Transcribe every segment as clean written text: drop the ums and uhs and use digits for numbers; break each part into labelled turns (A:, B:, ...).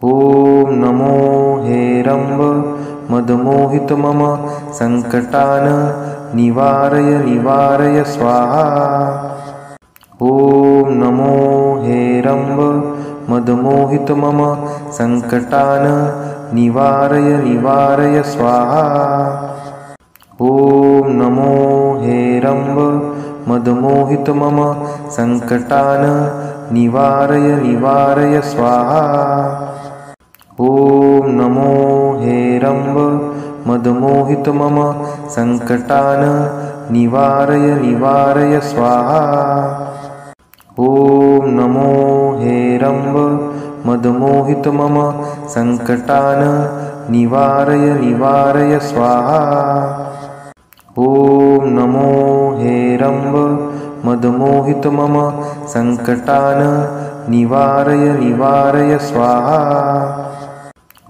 A: ॐ नमो हेरम्ब मदमोहित मम संकटान निवारय स्वाहा। ॐ नमो हेरम्ब मदमोहित मम संकटान निवारय स्वाहा। ॐ नमो हेरम्ब मदमोहित मम संकटान निवारय स्वाहा। ॐ नमो हेरम्ब मदमोहित मम संकटान निवारय स्वाहा। ॐ नमो हेरम्ब मदमोहित मम संकटान निवारय स्वाहा। ॐ नमो हेरम्ब मदमोहित मम संकटान निवारय स्वाहा।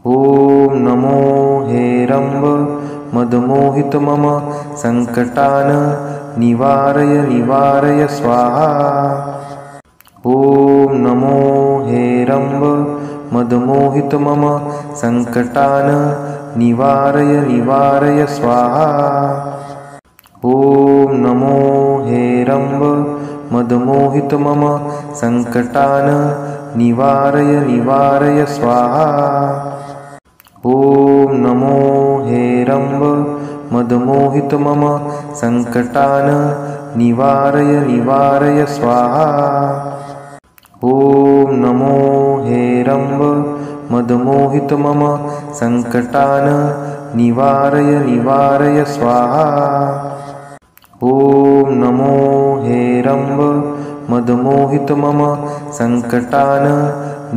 A: ॐ नमो हेरम्ब मदमोहित मम संकटान निवारय स्वाहा। ॐ नमो हेरम्ब मदमोहित मम संकटान निवारय स्वाहा। ॐ नमो हेरम्ब मदमोहित मम संकटान निवारय स्वाहा। ॐ नमो हेरम्ब मदमोहित मम संकटान निवारय स्वाहा। ॐ नमो हेरम्ब मदमोहित मम संकटान निवारय स्वाहा। ॐ नमो हेरम्ब मदमोहित मम संकटान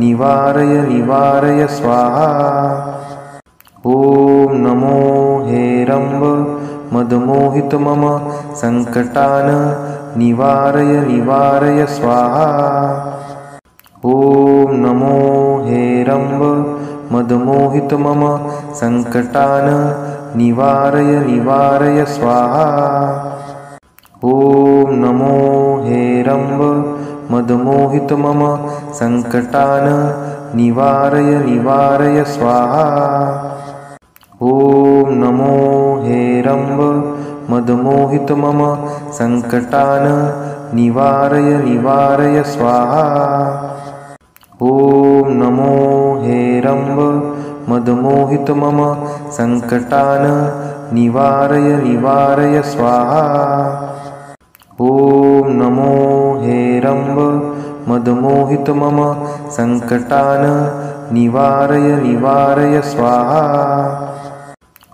A: निवारय स्वाहा। ॐ नमो हेरम्ब मदमोहित मम संकटान निवारय स्वाहा। ॐ नमो हेरम्ब मदमोहित मम संकटान निवारय स्वाहा। ॐ नमो हेरम्ब मदमोहित मम संकटान निवारय स्वाहा। ॐ नमो हेरम्ब मदमोहित मम संकटान निवारय स्वाहा। ॐ नमो हेरम्ब मदमोहित मम संकटान निवारय स्वाहा।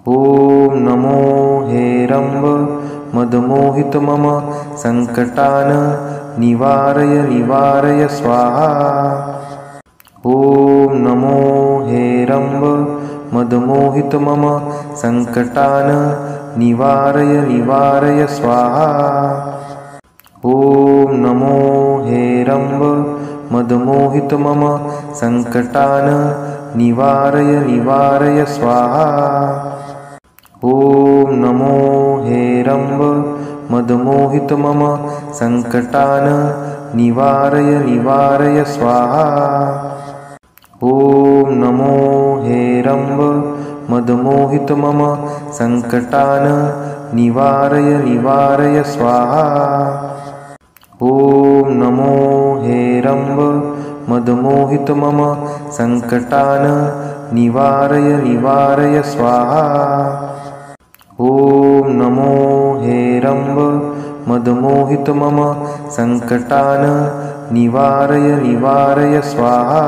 A: ॐ नमो हेरम्ब मदमोहित मम संकटान निवारय स्वाहा। ॐ नमो हेरम्ब मदमोहित मम संकटान निवारय स्वाहा। ॐ नमो हेरम्ब मदमोहित मम संकटान निवारय स्वाहा। ॐ नमो हेरम्ब मदमोहित मम संकटान निवारय स्वाहा। ॐ नमो हेरम्ब मदमोहित मम संकटान निवारय स्वाहा। ॐ नमो हेरम्ब मदमोहित मम संकटान निवारय स्वाहा। ॐ नमो हेरम्ब मदमोहित मम संकटान निवारय स्वाहा। ॐ नमो हेरम्ब मदमोहित मम संकटान निवारय स्वाहा।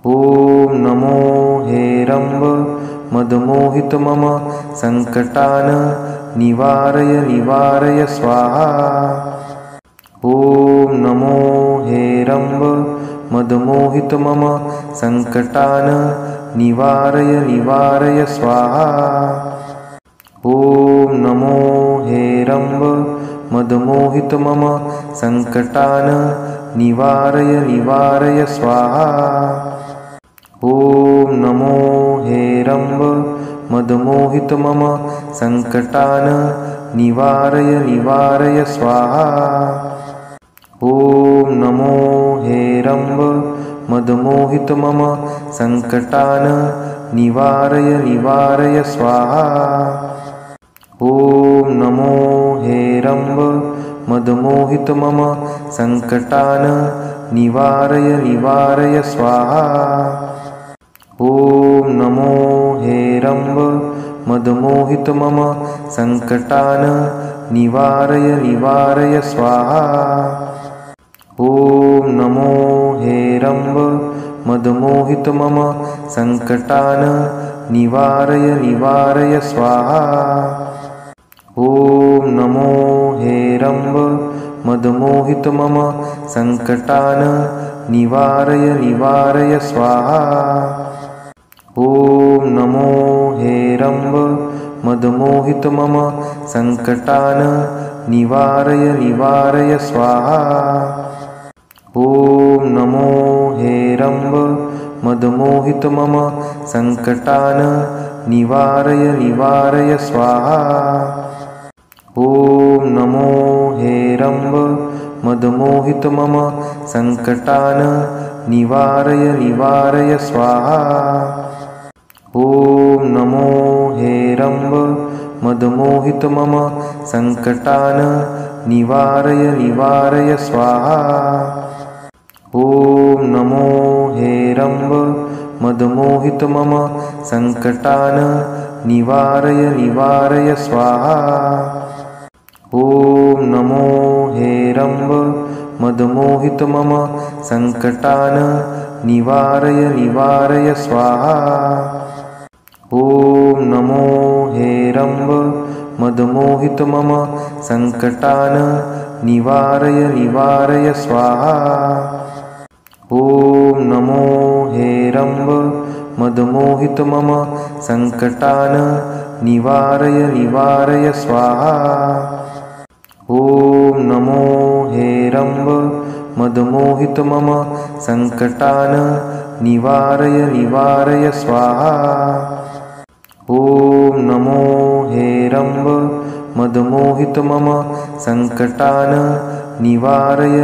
A: ॐ नमो हेरम्ब मदमोहित मम संकटान निवारय स्वाहा। ॐ नमो हेरम्ब मदमोहित मम संकटान निवारय स्वाहा। ॐ नमो हेरम्ब मदमोहित मम संकटान निवारय स्वाहा। ॐ नमो हेरम्ब मदमोहित मम संकटान निवारय स्वाहा। ॐ नमो हेरम्ब मदमोहित मम संकटान् निवारय स्वाहा। ॐ नमो हेरम्ब मदमोहित मम संकटान् निवारय स्वाहा। ॐ नमो हेरम्ब मदमोहित मम संकटान् निवारय स्वाहा। ॐ नमो हेरम्ब मदमोहित मम संकटान् निवारय स्वाहा। ॐ नमो हेरम्ब मदमोहित मम संकटान् निवारय स्वाहा। ॐ नमो हेरम्ब मदमोहित मम संकटान् निवारय स्वाहा। ॐ नमो हेरम्ब मदमोहित मम संकटान् निवारय स्वाहा। ॐ नमो हेरम्ब मदमोहित मम संकटान् निवारय स्वाहा। ॐ नमो हेरम्ब मदमोहित मम संकटान् निवारय स्वाहा। ॐ नमो हेरम्ब मदमोहित मम संकटान् निवारय स्वाहा। ॐ नमो हेरम्ब मदमोहित मम संकटान् निवारय स्वाहा। ॐ नमो हेरम्ब मदमोहित मम संकटान् निवारय स्वाहा। ॐ नमो हेरम्ब मदमोहित मम संकटान् निवारय स्वाहा। ॐ नमो हेरम्ब मदमोहित मम संकटान् निवारय स्वाहा। ॐ नमो हेरम्ब मदमोहित मम संकटान् निवारय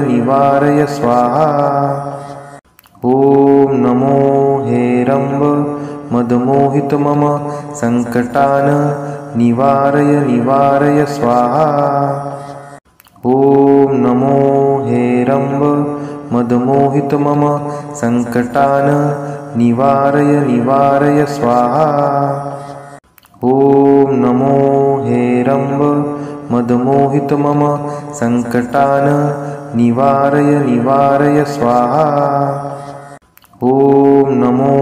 A: स्वाहा। ॐ नमो हेरम्ब मदमोहित मम संकटान् निवारय स्वाहा। ॐ नमो हेरम्ब मदमोहित मम संकटान् निवारय स्वाहा। ॐ नमो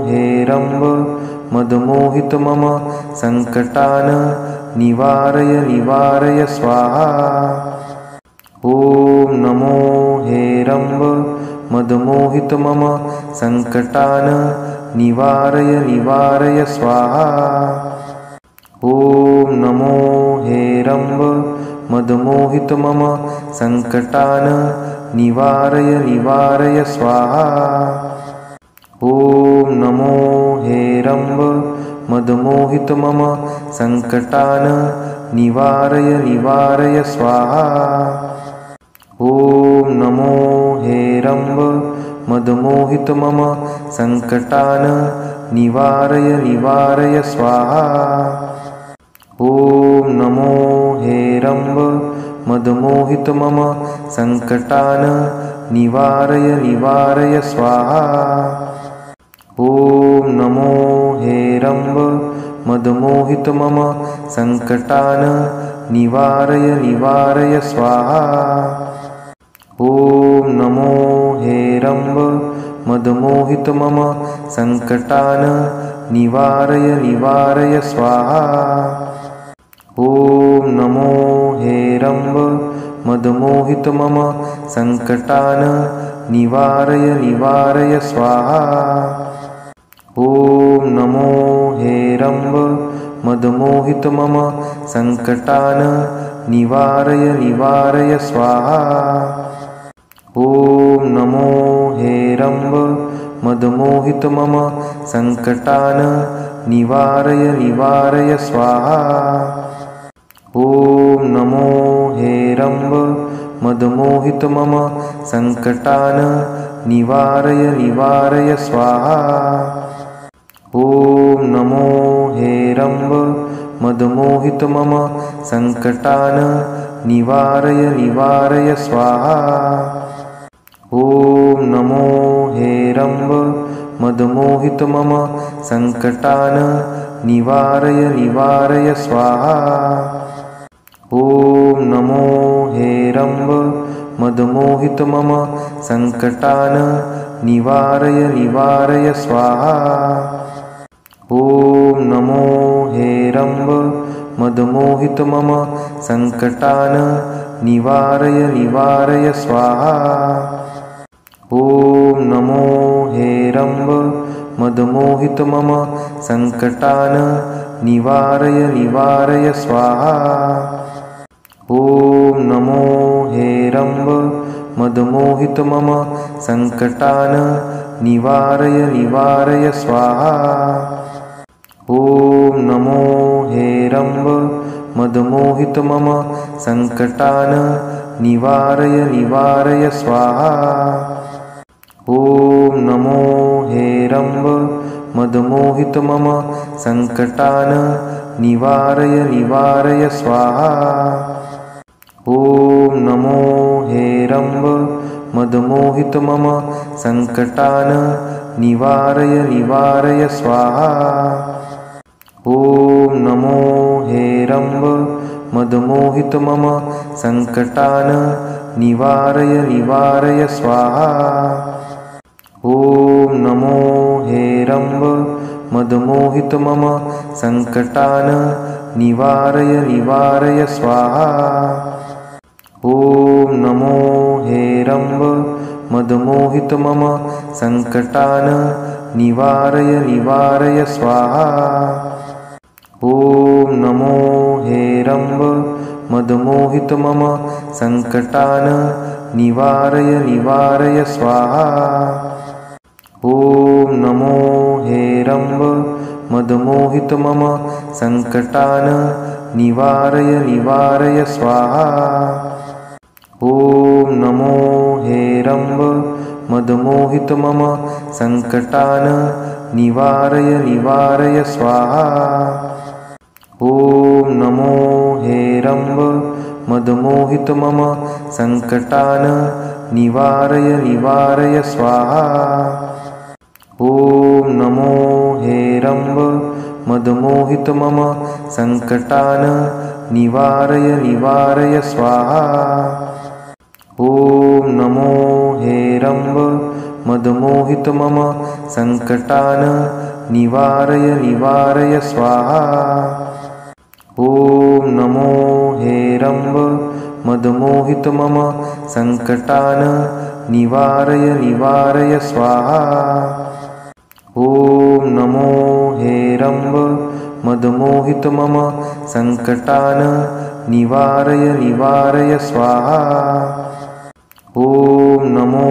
A: हेरम्ब मदमोहित मम संकटान् निवारय स्वाहा। ॐ नमो हेरम्ब मदमोहित मम संकटान् निवारय स्वाहा। ॐ नमो हेरम्ब मदमोहित मम संकटान् निवारय स्वाहा। ॐ नमो हेरम्ब मदमोहित मम संकटान् निवारय स्वाहा। ॐ नमो हेरम्ब मदमोहित मम संकटान् निवारय स्वाहा। ॐ नमो हेरम्ब मदमोहित मम संकटान् निवारय स्वाहा। ॐ नमो हेरम्ब मदमोहित मम संकटान् निवारय स्वाहा। ॐ नमो हेरम्ब मदमोहित मम संकटान् निवारय स्वाहा। ॐ नमो हेरम्ब मदमोहित मम संकटान् निवारय स्वाहा। ॐ नमो हेरम्ब मदमोहित मम संकटान् निवारय स्वाहा। ॐ नमो हेरम्ब मदमोहित मम संकटान् निवारय स्वाहा। ॐ नमो हेरम्ब मदमोहित मम संकटान् निवारय स्वाहा। ॐ नमो हेरम्ब मदमोहित मम संकटान् निवारय निवारय स्वाहा। ॐ नमो हेरम्ब मदमोहित मम संकटान् निवारय निवारय स्वाहा। ॐ नमो हेरम्ब मदमोहित मम संकटान् निवारय निवारय स्वाहा। ॐ नमो हेरम्ब मदमोहित मम संकटान् निवारय निवारय स्वाहा। ॐ नमो हेरम्ब मदमोहित मम संकटान् निवारय निवारय स्वाहा। ॐ नमो हेरम्ब मदमोहित मम संकटान् निवारय निवारय स्वाहा। ॐ नमो हेरम्ब मदमोहित मम संकटान् निवारय निवारय स्वाहा। ॐ नमो हेरम्ब मदमोहित मम संकटान् निवारय निवारय स्वाहा। ॐ नमो हेरम्ब मदमोहित मम संकटान् निवारय निवारय स्वाहा। ॐ नमो हेरम्ब मदमोहित मम संकटान् निवारय निवारय स्वाहा। ॐ नमो हेरम्ब मदमोहित मम संकटान् निवारय निवारय स्वाहा। ॐ नमो हेरम्ब मदमोहित मम संकटान् निवारय निवारय स्वाहा। ॐ नमो हेरम्ब मदमोहित मम संकटान् निवारय निवारय स्वाहा। ॐ नमो हेरम्ब मदमोहित मम संकटान् निवारय निवारय स्वाहा। ॐ नमो हेरम्ब मदमोहित मम संकटान् निवारय निवारय स्वाहा। ॐ नमो हेरम्ब मदमोहित मम संकटान् निवारय निवारय स्वाहा। ॐ नमो हेरम्ब मदमोहित मम संकटान् निवारय निवारय स्वाहा। ॐ नमो हेरम्ब मदमोहित मम संकटान् निवारय निवारय स्वाहा। ॐ नमो हेरम्ब मदमोहित मम संकटान् निवारय निवारय स्वाहा। ॐ नमो हेरम्ब मदमोहित मम संकटान् निवारय निवारय स्वाहा। ॐ नमो हेरम्ब मदमोहित मम संकटान् निवारय निवारय स्वाहा। ॐ नमो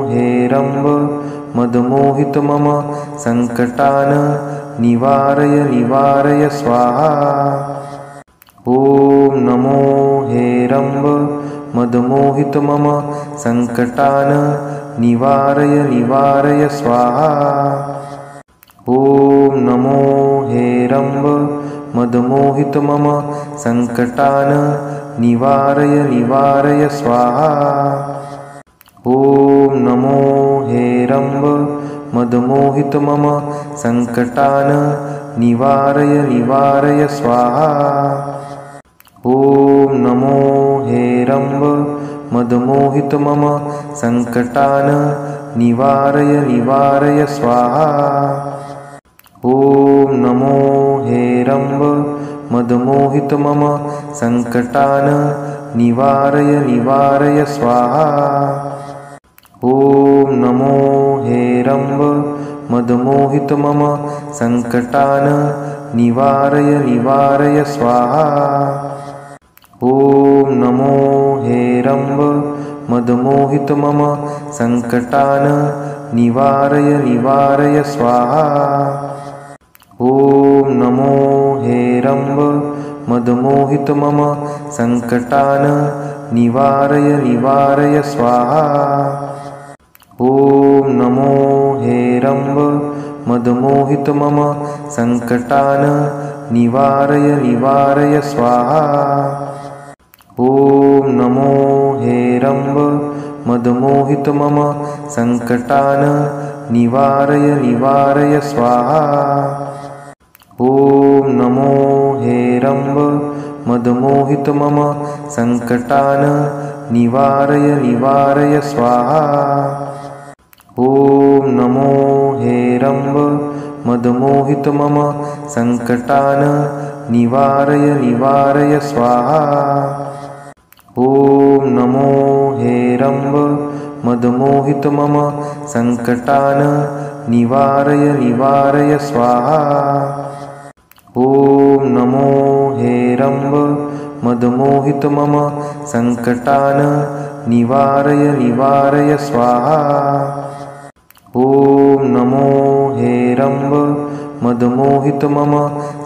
A: हेरम्ब मदमोहित मम संकटान् निवारय निवारय स्वाहा। ॐ नमो हेरम्ब मदमोहित मम संकटान् निवारय निवारय स्वाहा। ॐ नमो हेरम्ब मदमोहित मम संकटान् निवारय निवारय स्वाहा। ॐ नमो हेरम्ब मदमोहित मम संकटान् निवारय निवारय स्वाहा। ॐ नमो हेरम्ब मदमोहित मम संकटान् निवारय निवारय स्वाहा। ॐ नमो हेरम्ब मदमोहित मम संकटान् निवारय निवारय स्वाहा। ॐ नमो हेरम्ब मदमोहित मम संकटान् निवारय निवारय स्वाहा। ॐ नमो हेरम्ब मदमोहित मम संकटान् निवारय निवारय स्वाहा। ॐ नमो हेरम्ब मदमोहित मम संकटान् निवारय निवारय स्वाहा। ॐ नमो हेरम्ब मदमोहित मम सङ्कटान् निवारय निवारय स्वाहा। ॐ नमो हेरम्ब मदमोहित मम सङ्कटान् निवारय निवारय स्वाहा। ॐ नमो हेरम्ब मदमोहित मम सङ्कटान् निवारय निवारय स्वाहा। ॐ नमो हेरम्ब मदमोहित मम सङ्कटान् निवारय निवारय स्वाहा। ॐ नमो हेरम्ब मदमोहित मम सङ्कटान् निवारय निवारय स्वाहा। ॐ नमो हेरम्ब मदमोहित मम सङ्कटान् निवारय निवारय स्वाहा। ॐ नमो हेरम्ब मदमोहित मम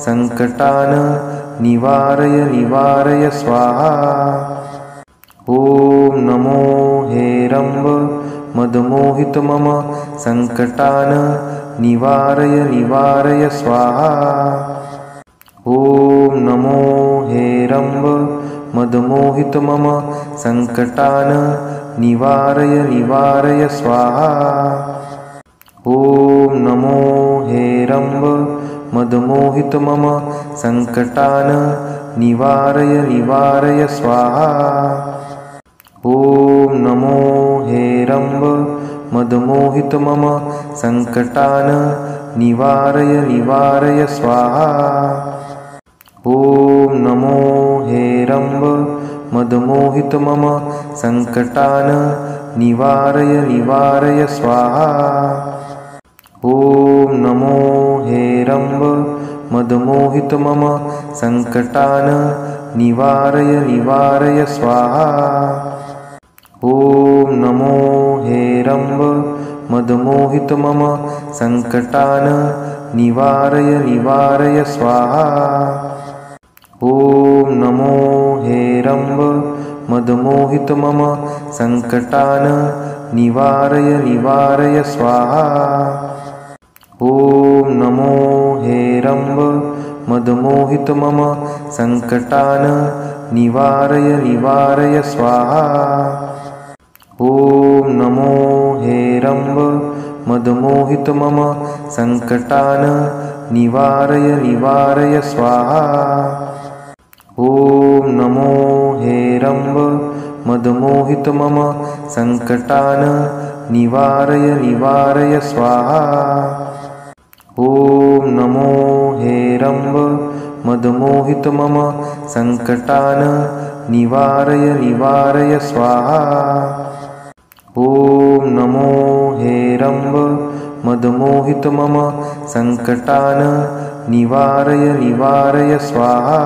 A: सङ्कटान् निवारय निवारय स्वाहा। ॐ नमो हेरम्ब मदमोहित मम सङ्कटान् निवारय निवारय स्वाहा। ॐ नमो हेरम्ब मदमोहित मम सङ्कटान् निवारय निवारय स्वाहा। ॐ नमो हेरम्ब मदमोहित मम सङ्कटान् निवारय निवारय स्वाहा। ॐ नमो हेरम्ब मदमोहित मम सङ्कटान् निवारय निवारय स्वाहा। ॐ नमो हेरम्ब मदमोहित मम सङ्कटान् निवारय निवारय स्वाहा। ॐ नमो हेरम्ब मदमोहित मम सङ्कटान् निवारय निवारय स्वाहा। ॐ नमो हेरम्ब मदमोहित मम सङ्कटान् निवारय निवारय स्वाहा। ॐ नमो हेरम्ब मदमोहित मम सङ्कटान् निवारय निवारय स्वाहा। ॐ नमो हेरम्ब मदमोहित मम सङ्कटान् निवारय निवारय स्वाहा। ॐ नमो हेरम्ब मदमोहित मम सङ्कटान् निवारय निवारय स्वाहा। ॐ नमो हेरम्ब मदमोहित मम सङ्कटान् निवारय निवारय स्वाहा। ॐ नमो हेरम्ब मदमोहित मम सङ्कटान् निवारय निवारय स्वाहा। ॐ नमो हेरम्ब मदमोहित मम सङ्कटान् निवारय निवारय स्वाहा।